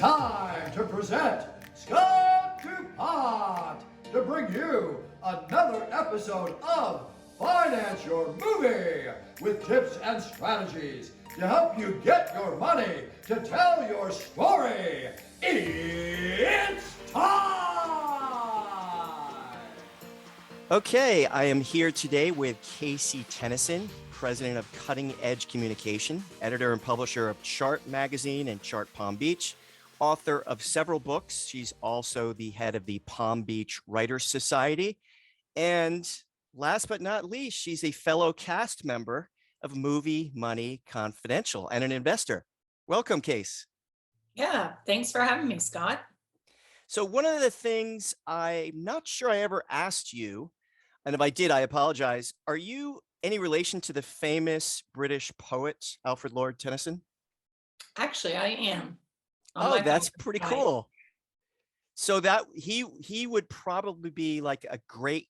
time to present Scott duPont to bring you another episode of Finance Your Movie with tips and strategies to help you get your money to tell your story. It's time! Okay, I am here today with Casey Tennyson, president of Cutting Edge Communication, editor and publisher of Chart Magazine and Chart Palm Beach, author of several books. She's also the head of the Palm Beach Writers Society. And last but not least, she's a fellow cast member of Movie Money Confidential and an investor. Welcome, Case. Yeah, thanks for having me, Scott. So one of the things I'm not sure I ever asked you, and if I did, I apologize. Are you any relation to the famous British poet, Alfred Lord Tennyson? Actually, I am. Oh, that's pretty cool. So that he would probably be like a great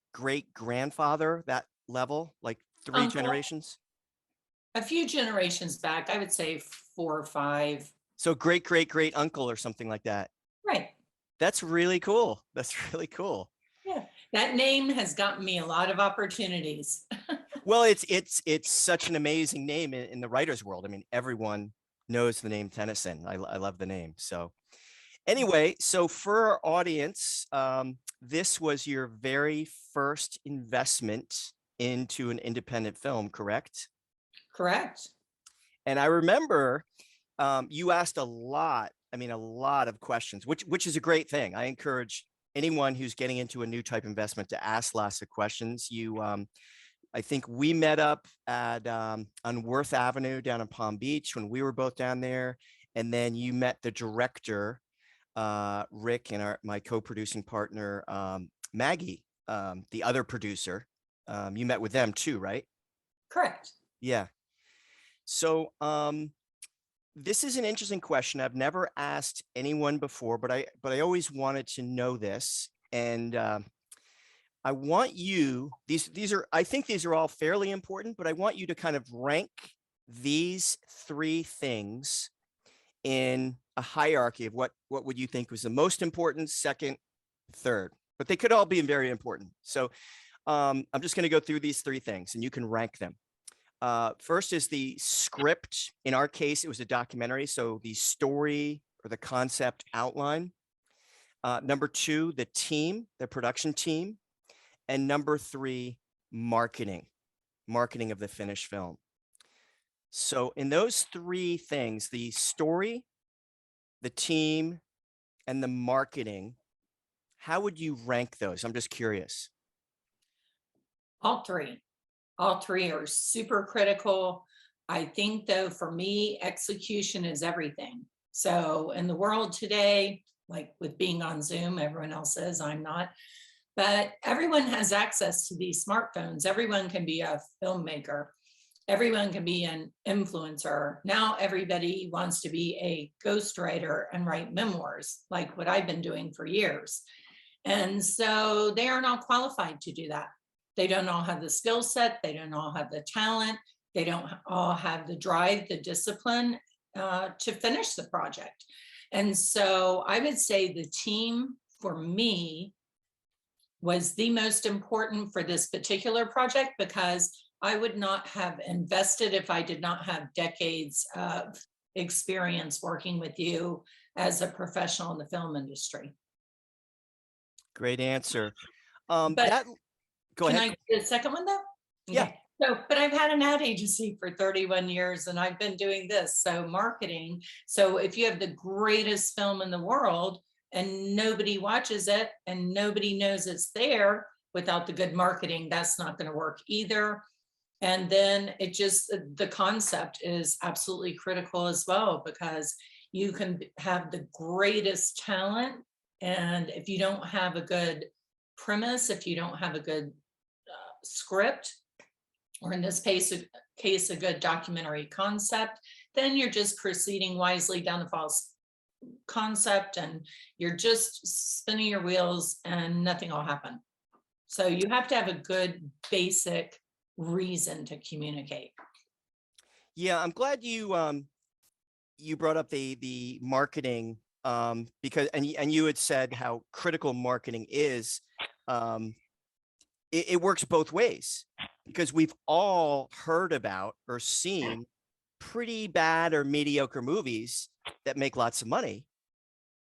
grandfather, that level, like three generations. A few generations back, I would say 4 or 5. So great uncle or something like that. Right. That's really cool. That's really cool. Yeah, that name has gotten me a lot of opportunities. Well, it's such an amazing name in the writer's world. I mean, everyone knows the name Tennyson. I love the name. So anyway, so for our audience, this was your very first investment into an independent film, correct? Correct. And I remember you asked a lot of questions, which is a great thing. I encourage anyone who's getting into a new type investment to ask lots of questions. I think we met up at on Worth Avenue down in Palm Beach when we were both down there, and then you met the director, Rick, and my co-producing partner, Maggie, the other producer. You met with them too, right? Correct. Yeah. So this is an interesting question. I've never asked anyone before, but I always wanted to know this. And I want you, I think these are all fairly important, but I want you to kind of rank these 3 things in a hierarchy of what would you think was the most important, second, third, but they could all be very important. So I'm just going to go through these 3 things and you can rank them. First is the script. In our case, it was a documentary. So the story or the concept outline. Number 2, the team, the production team. And number 3, marketing of the finished film. So in those 3 things, the story, the team, and the marketing, how would you rank those? I'm just curious. All three are super critical. I think, though, for me, execution is everything. So in the world today, like with being on Zoom, everyone else says I'm not, but everyone has access to these smartphones. Everyone can be a filmmaker. Everyone can be an influencer. Now everybody wants to be a ghostwriter and write memoirs, like what I've been doing for years. And so they are not qualified to do that. They don't all have the skill set. They don't all have the talent. They don't all have the drive, the discipline to finish the project. And so I would say the team for me was the most important for this particular project, because I would not have invested if I did not have decades of experience working with you as a professional in the film industry. Great answer. Go ahead. Can I get the second one though? Yeah. Okay. So, but I've had an ad agency for 31 years and I've been doing this. So marketing. So if you have the greatest film in the world and nobody watches it and nobody knows it's there, without the good marketing, that's not going to work either. And then the concept is absolutely critical as well, because you can have the greatest talent, and if you don't have a good premise, if you don't have a good script, or in this case a good documentary concept, then you're just proceeding wisely down the false concept and you're just spinning your wheels and nothing will happen. So you have to have a good basic reason to communicate. Yeah, I'm glad you brought up the marketing because, and you had said how critical marketing is. Um, it works both ways, because we've all heard about or seen pretty bad or mediocre movies that make lots of money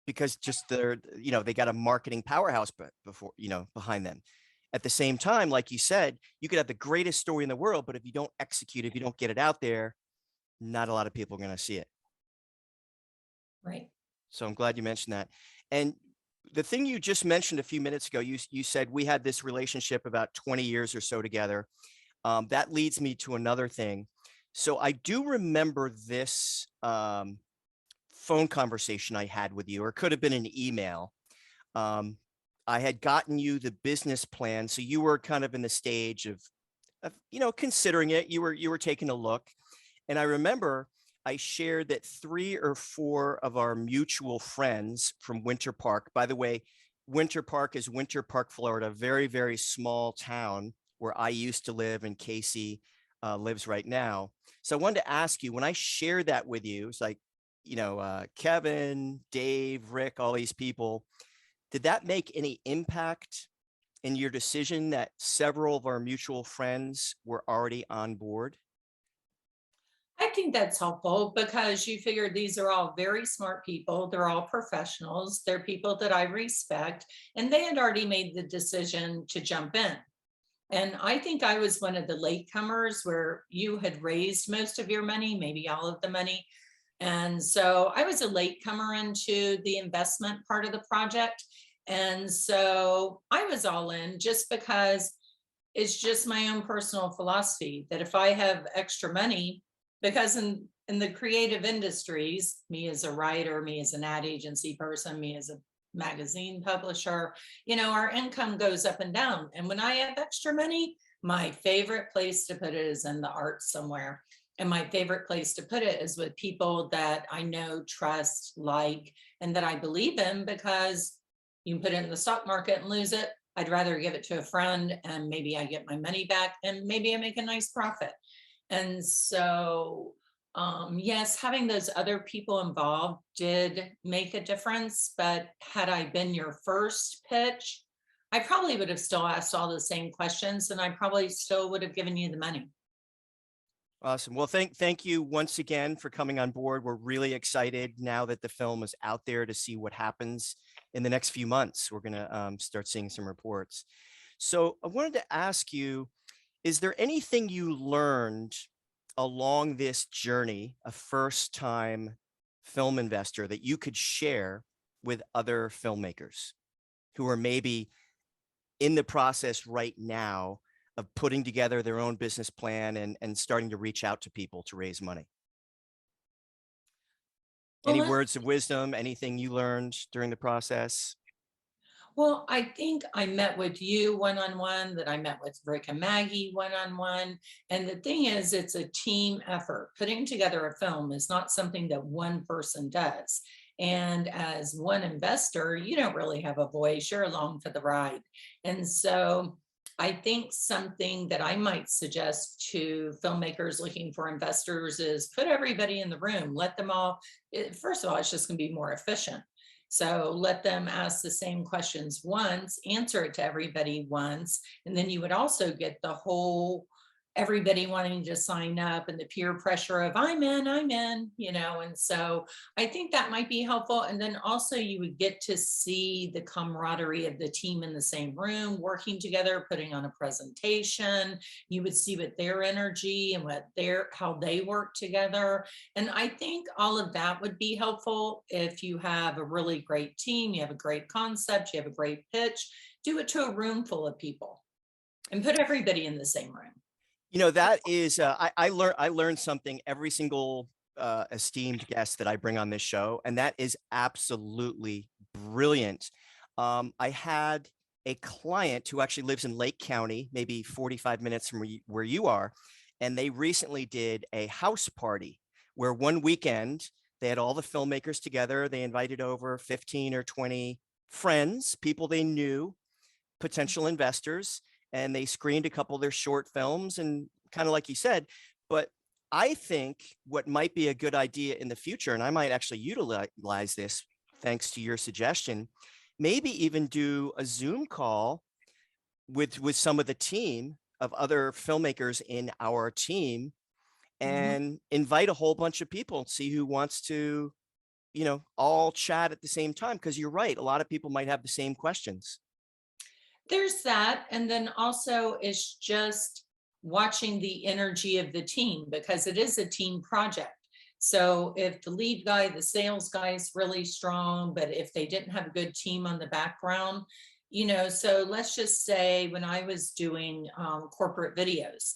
because just they're, they got a marketing powerhouse before, behind them. At the same time, like you said, you could have the greatest story in the world, but if you don't execute, if you don't get it out there, not a lot of people are going to see it. Right. So I'm glad you mentioned that. And the thing you just mentioned a few minutes ago, you said we had this relationship about 20 years or so together. That leads me to another thing. So I do remember this phone conversation I had with you, or it could have been an email. I had gotten you the business plan, so you were kind of in the stage of considering it. You were taking a look, and I remember I shared that 3 or 4 of our mutual friends from Winter Park. By the way, Winter Park is Winter Park, Florida, very, very small town where I used to live, and Casey lives right now. So I wanted to ask you, when I shared that with you, it's like, Kevin, Dave, Rick, all these people, did that make any impact in your decision that several of our mutual friends were already on board? I think that's helpful because you figure these are all very smart people. They're all professionals. They're people that I respect, and they had already made the decision to jump in. And I think I was one of the latecomers where you had raised most of your money, maybe all of the money. And so I was a latecomer into the investment part of the project. And so I was all in just because it's just my own personal philosophy that if I have extra money, because in the creative industries, me as a writer, me as an ad agency person, me as a magazine publisher, our income goes up and down. And when I have extra money, my favorite place to put it is in the arts somewhere. And my favorite place to put it is with people that I know, trust, like, and that I believe in, because you can put it in the stock market and lose it. I'd rather give it to a friend and maybe I get my money back and maybe I make a nice profit. And so, yes, having those other people involved did make a difference. But had I been your first pitch, I probably would have still asked all the same questions and I probably still would have given you the money. Awesome. Well, thank you once again for coming on board. We're really excited now that the film is out there to see what happens in the next few months. We're going to start seeing some reports. So I wanted to ask you, is there anything you learned along this journey, a first-time film investor, that you could share with other filmmakers who are maybe in the process right now of putting together their own business plan and starting to reach out to people to raise money? Any Well, words of wisdom, anything you learned during the process? Well, I think I met with you one-on-one, that I met with Rick and Maggie one-on-one. And the thing is, it's a team effort. Putting together a film is not something that one person does. And as one investor, you don't really have a voice, you're along for the ride. And so I think something that I might suggest to filmmakers looking for investors is put everybody in the room, let them all, first of all, it's just going to be more efficient. So let them ask the same questions once, answer it to everybody once, and then you would also get the whole everybody wanting to sign up and the peer pressure of I'm in, and so I think that might be helpful. And then also you would get to see the camaraderie of the team in the same room, working together, putting on a presentation. You would see what their energy and how they work together. And I think all of that would be helpful if you have a really great team, you have a great concept, you have a great pitch, do it to a room full of people and put everybody in the same room. That is, I learned something every single esteemed guest that I bring on this show, and that is absolutely brilliant. I had a client who actually lives in Lake County, maybe 45 minutes from where you are, and they recently did a house party where one weekend they had all the filmmakers together. They invited over 15 or 20 friends, people they knew, potential investors, and they screened a couple of their short films, and kind of like you said. But I think what might be a good idea in the future, and I might actually utilize this thanks to your suggestion, maybe even do a Zoom call with some of the team of other filmmakers in our team Mhm. and invite a whole bunch of people, see who wants to, all chat at the same time. Because you're right, a lot of people might have the same questions. There's that. And then also it's just watching the energy of the team because it is a team project. So if the lead guy, the sales guy is really strong, but if they didn't have a good team on the background, so let's just say when I was doing corporate videos,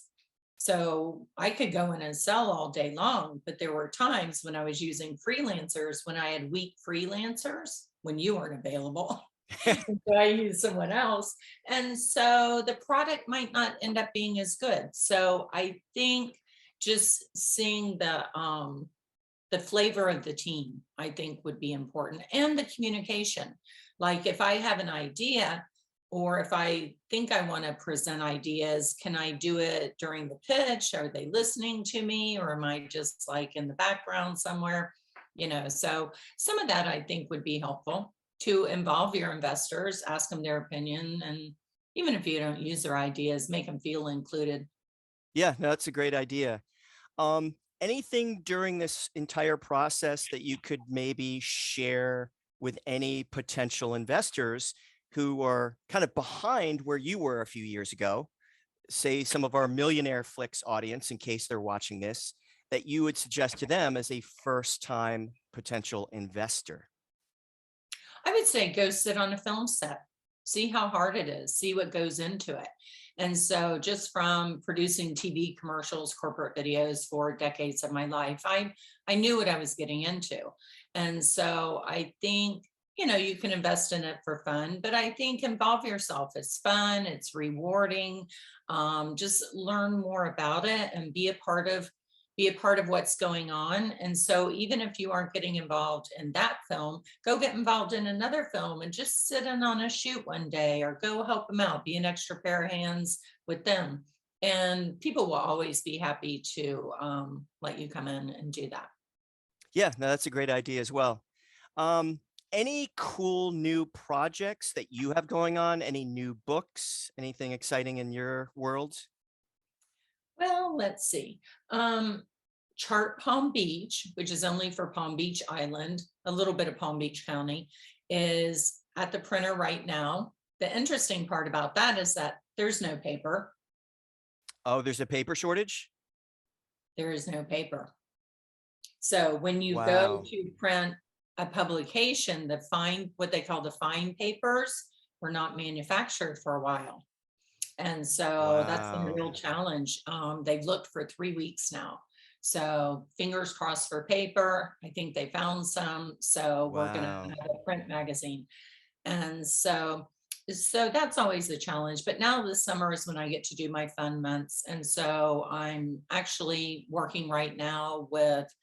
so I could go in and sell all day long, but there were times when I was using freelancers, when I had weak freelancers, when you weren't available. So I use someone else. And so the product might not end up being as good. So I think just seeing the flavor of the team, I think would be important, and the communication. Like if I have an idea, or if I think I want to present ideas, can I do it during the pitch? Are they listening to me, or am I just like in the background somewhere? So some of that I think would be helpful to involve your investors, ask them their opinion, and even if you don't use their ideas, make them feel included. Yeah, no, that's a great idea. Anything during this entire process that you could maybe share with any potential investors who are kind of behind where you were a few years ago, say some of our Millionaire Flicks audience, in case they're watching this, that you would suggest to them as a first-time potential investor? I would say go sit on a film set, see how hard it is, see what goes into it. And so just from producing TV commercials, corporate videos for decades of my life, I knew what I was getting into. And so I think, you can invest in it for fun, but I think involve yourself. It's fun, it's rewarding. Just learn more about it and be a part of what's going on. And so even if you aren't getting involved in that film, go get involved in another film and just sit in on a shoot one day, or go help them out, be an extra pair of hands with them. And people will always be happy to let you come in and do that. Yeah, no, that's a great idea as well. Um, any cool new projects that you have going on? Any new books? Anything exciting in your world? Well, let's see. Chart Palm Beach, which is only for Palm Beach Island, a little bit of Palm Beach County, is at the printer right now. The interesting part about that is that there's no paper. Oh, there's a paper shortage? There is no paper. So when you go Wow. to print a publication, what they call the fine papers were not manufactured for a while. And so that's been a Wow. real challenge. They've looked for 3 weeks now. So fingers crossed for paper. I think they found some. So we're going to Wow. have a print magazine. And so that's always a challenge. But now this summer is when I get to do my fun months. And so I'm actually working right now with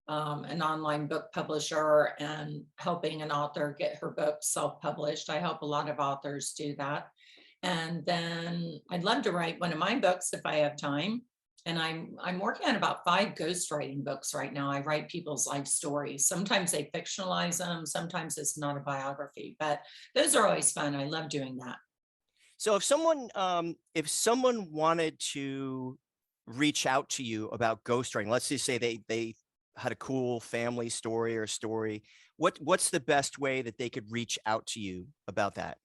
an online book publisher and helping an author get her book self-published. I help a lot of authors do that. And then I'd love to write one of my books if I have time. And I'm working on about 5 ghostwriting books right now. I write people's life stories. Sometimes they fictionalize them, sometimes it's not a biography, but those are always fun. I love doing that. So if someone wanted to reach out to you about ghostwriting, let's just say they had a cool family story or story, what's the best way that they could reach out to you about that?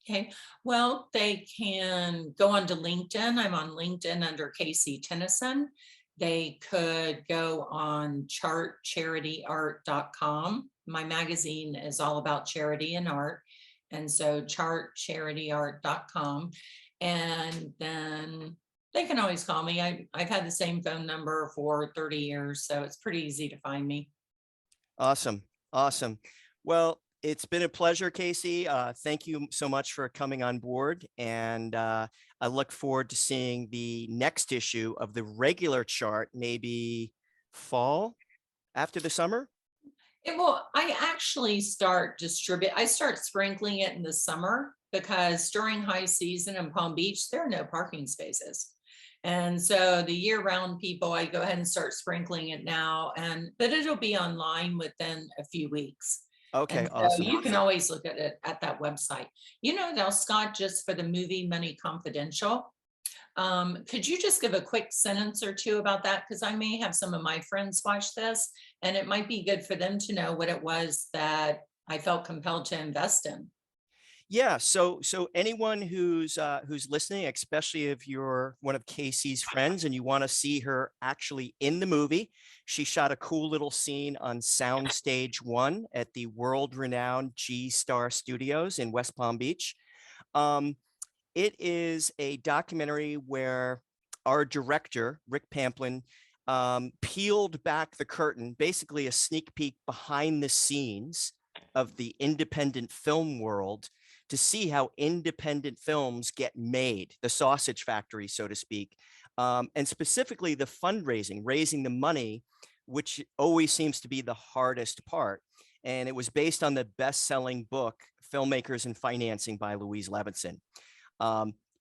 Okay, well, they can go onto LinkedIn. I'm on LinkedIn under Casey Tennyson. They could go on chartcharityart.com. My magazine is all about charity and art. And so chartcharityart.com. And then they can always call me. I've had the same phone number for 30 years, so it's pretty easy to find me. Awesome. Awesome. Well, it's been a pleasure, Casey. Thank you so much for coming on board. And I look forward to seeing the next issue of the regular chart, maybe fall after the summer. I actually I start sprinkling it in the summer because during high season in Palm Beach, there are no parking spaces. And so the year-round people, I go ahead and start sprinkling it now, but it'll be online within a few weeks. Okay, And so awesome. you can always look at it at that website. Now, Scott, just for the movie Money Confidential, could you just give a quick sentence or two about that? Because I may have some of my friends watch this, and it might be good for them to know what it was that I felt compelled to invest in. Yeah, so anyone who's listening, especially if you're one of Casey's friends and you want to see her actually in the movie, she shot a cool little scene on Soundstage One at the world-renowned G Star Studios in West Palm Beach. Um, it is a documentary where our director, Rick Pamplin, peeled back the curtain, basically a sneak peek behind the scenes of the independent film world to see how independent films get made, the sausage factory, so to speak, and specifically the fundraising, raising the money, which always seems to be the hardest part. And it was based on the best-selling book, Filmmakers and Financing by Louise Levinson.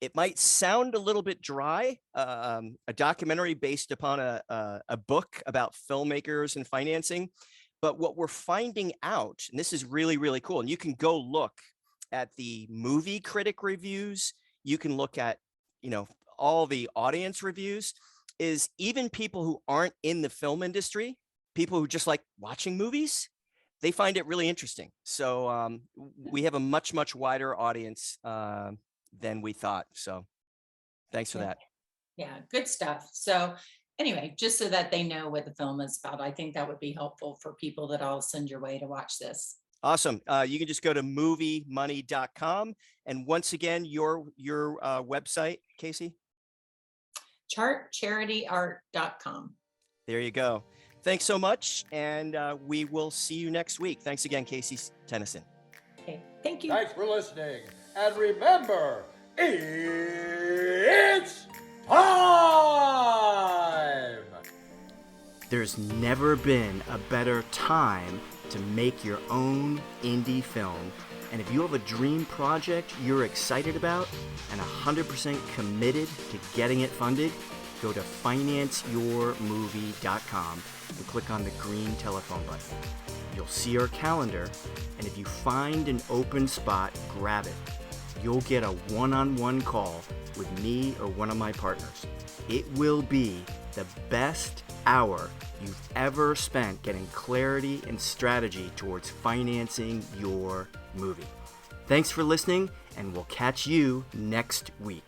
It might sound a little bit dry, a documentary based upon a book about filmmakers and financing, but what we're finding out, and this is really, really cool, and you can go look at the movie critic reviews, you can look at, all the audience reviews, is even people who aren't in the film industry, people who just like watching movies, they find it really interesting. So we have a much, much wider audience than we thought. So thanks for Yeah. that. Yeah, good stuff. So anyway, just so that they know what the film is about, I think that would be helpful for people that I'll send your way to watch this. Awesome. You can just go to moviemoney.com. And once again, your website, Casey? Chartcharityart.com. There you go. Thanks so much. And we will see you next week. Thanks again, Casey Tennyson. Okay, thank you. Thanks for listening. And remember, it's time! There's never been a better time to make your own indie film. And if you have a dream project you're excited about and 100% committed to getting it funded, go to financeyourmovie.com and click on the green telephone button. You'll see our calendar, and if you find an open spot, grab it. You'll get a one-on-one call with me or one of my partners. It will be the best hour you've ever spent getting clarity and strategy towards financing your movie. Thanks for listening, and we'll catch you next week.